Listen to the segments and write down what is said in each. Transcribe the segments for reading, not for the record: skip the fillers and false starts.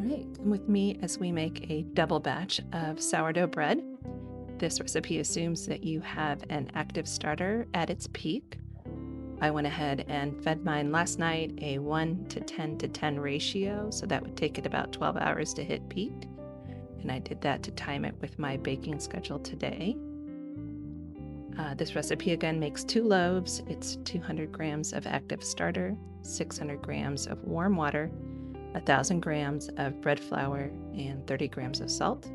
right, come with me as we make a double batch of sourdough bread. This recipe assumes that you have an active starter at its peak. I went ahead and fed mine last night a 1 to 10 to 10 ratio, so that would take it about 12 hours to hit peak. And I did that to time it with my baking schedule today. This recipe again makes 2 loaves. It's 200 grams of active starter, 600 grams of warm water, 1,000 grams of bread flour, and 30 grams of salt.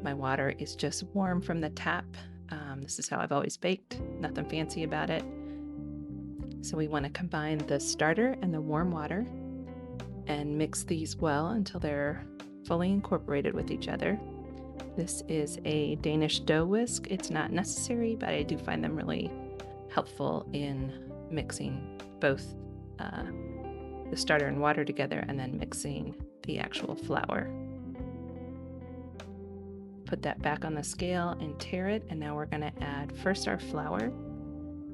My water is just warm from the tap. This is how I've always baked, nothing fancy about it. So we want to combine the starter and the warm water and mix these well until they're fully incorporated with each other. This is a Danish dough whisk. It's not necessary, but I do find them really helpful in mixing both the starter and water together and then mixing the actual flour. Put that back on the scale and tare it, and now we're going to add first our flour,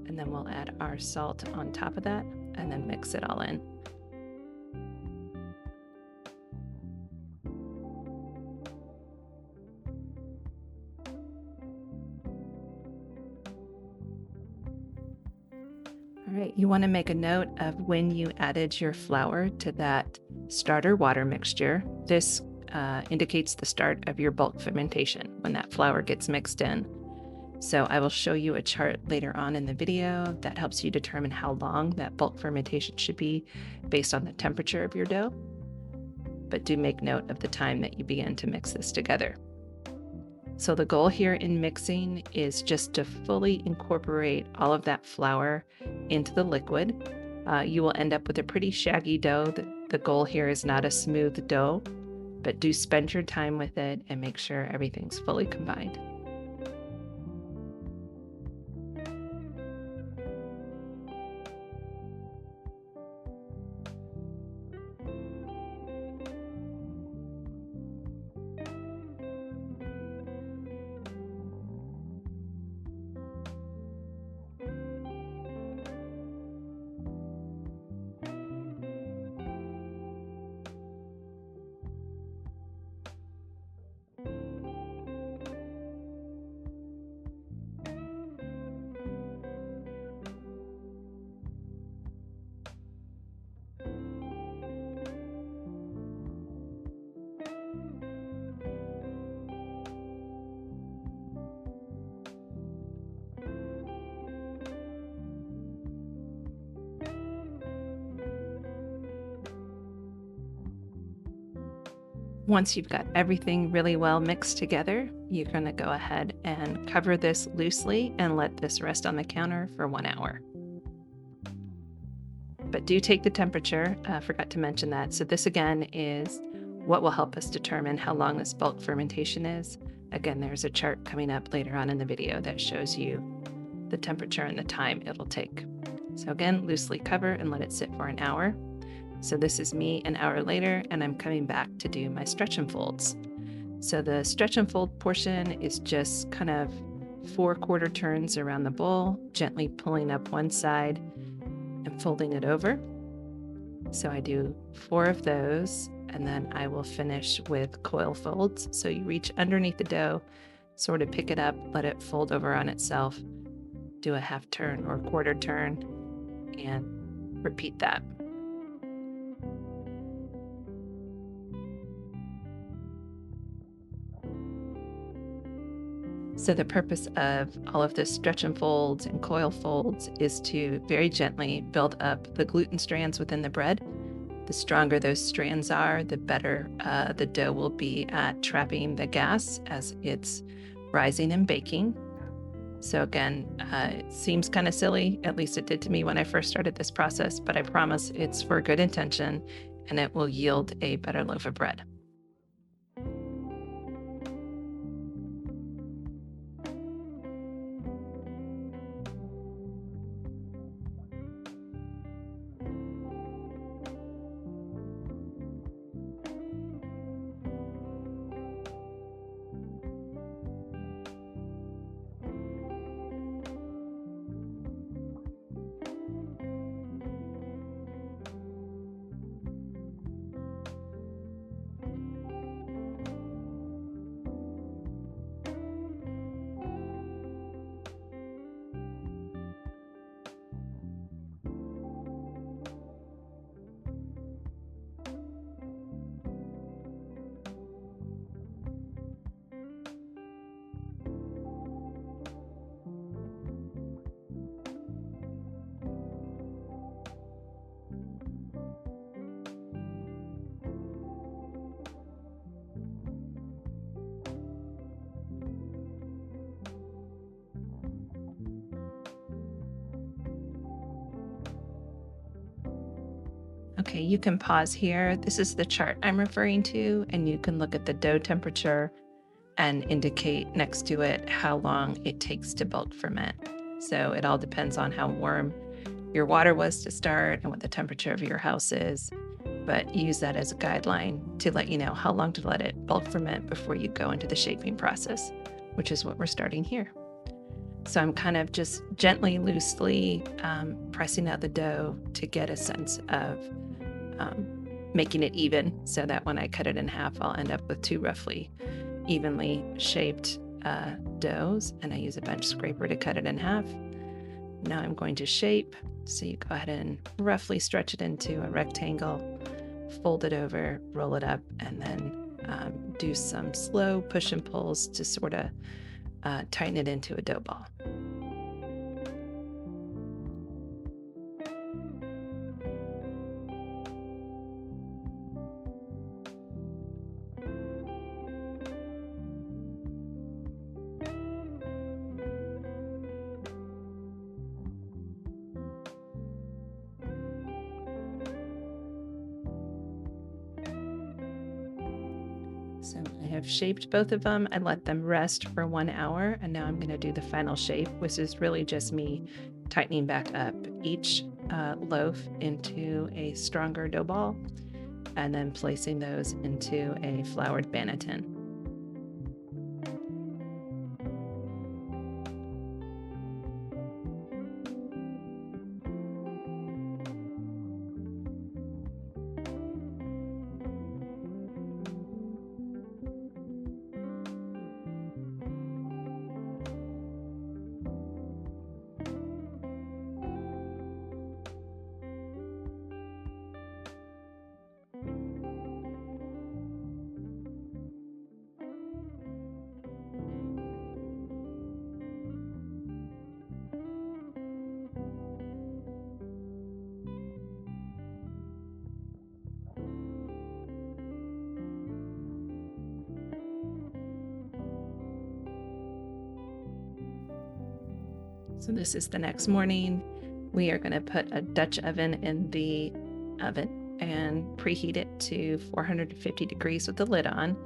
and then we'll add our salt on top of that, and then mix it all in. All right, you want to make a note of when you added your flour to that starter water mixture. This indicates the start of your bulk fermentation when that flour gets mixed in. So I will show you a chart later on in the video that helps you determine how long that bulk fermentation should be based on the temperature of your dough. But do make note of the time that you begin to mix this together. So the goal here in mixing is just to fully incorporate all of that flour into the liquid. You will end up with a pretty shaggy dough. The goal here is not a smooth dough, but do spend your time with it and make sure everything's fully combined. Once you've got everything really well mixed together, you're going to go ahead and cover this loosely and let this rest on the counter for 1 hour. But do take the temperature. Forgot to mention that. So this again is what will help us determine how long this bulk fermentation is. Again, there's a chart coming up later on in the video that shows you the temperature and the time it'll take. So again, loosely cover and let it sit for an hour. So this is me an hour later, and I'm coming back to do my stretch and folds. So the stretch and fold portion is just kind of 4 quarter turns around the bowl, gently pulling up one side and folding it over. So I do 4 of those, and then I will finish with coil folds. So you reach underneath the dough, sort of pick it up, let it fold over on itself, do a half turn or quarter turn, and repeat that. So the purpose of all of this stretch and folds and coil folds is to very gently build up the gluten strands within the bread. The stronger those strands are, the better the dough will be at trapping the gas as it's rising and baking. So again, it seems kind of silly, at least it did to me when I first started this process, but I promise it's for good intention and it will yield a better loaf of bread. Okay, you can pause here. This is the chart I'm referring to, and you can look at the dough temperature and indicate next to it how long it takes to bulk ferment. So it all depends on how warm your water was to start and what the temperature of your house is. But use that as a guideline to let you know how long to let it bulk ferment before you go into the shaping process, which is what we're starting here. So I'm kind of just gently, loosely pressing out the dough to get a sense of making it even so that when I cut it in half, I'll end up with two roughly evenly shaped doughs. And I use a bench scraper to cut it in half. Now I'm going to shape. So you go ahead and roughly stretch it into a rectangle, fold it over, roll it up, and then do some slow push and pulls to sort of tighten it into a dough ball. So I have shaped both of them. I let them rest for 1 hour, and now I'm going to do the final shape, which is really just me tightening back up each loaf into a stronger dough ball and then placing those into a floured banneton. So this is the next morning. We are going to put a Dutch oven in the oven and preheat it to 450 degrees with the lid on.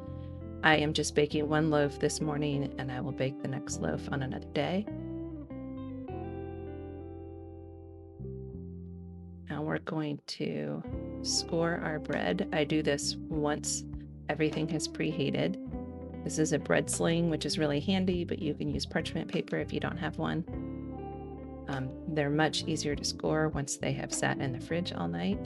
I am just baking one loaf this morning, and I will bake the next loaf on another day. Now we're going to score our bread. I do this once everything has preheated. This is a bread sling, which is really handy, but you can use parchment paper if you don't have one. They're much easier to score once they have sat in the fridge all night.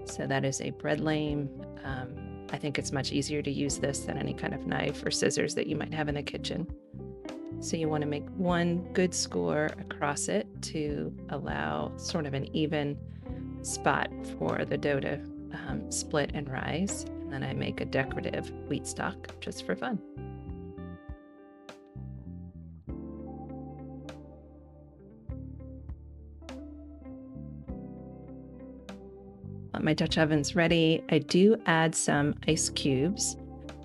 So that is a bread lame. I think it's much easier to use this than any kind of knife or scissors that you might have in the kitchen. So you want to make one good score across it to allow sort of an even spot for the dough to split and rise. And then I make a decorative wheat stock just for fun. My Dutch oven's ready. I do add some ice cubes.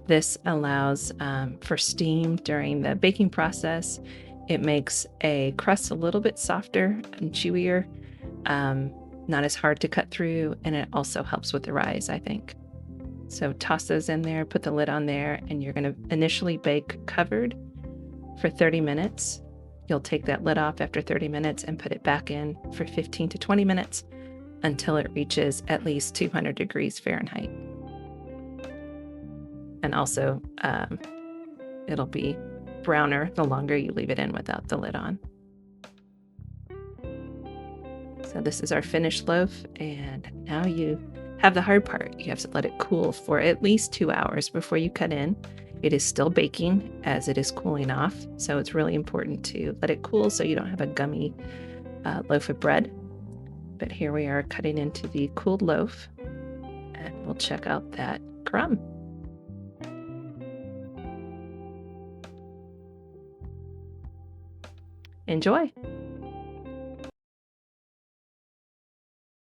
This allows for steam during the baking process. It makes a crust a little bit softer and chewier, not as hard to cut through, and it also helps with the rise, I think. So toss those in there, put the lid on there, and you're going to initially bake covered for 30 minutes. You'll take that lid off after 30 minutes and put it back in for 15 to 20 minutes. Until it reaches at least 200 degrees Fahrenheit. And also, it'll be browner the longer you leave it in without the lid on. So this is our finished loaf, and now you have the hard part. You have to let it cool for at least 2 hours before you cut in. It is still baking as it is cooling off, so it's really important to let it cool so you don't have a gummy loaf of bread. But here we are cutting into the cooled loaf, and we'll check out that crumb. Enjoy.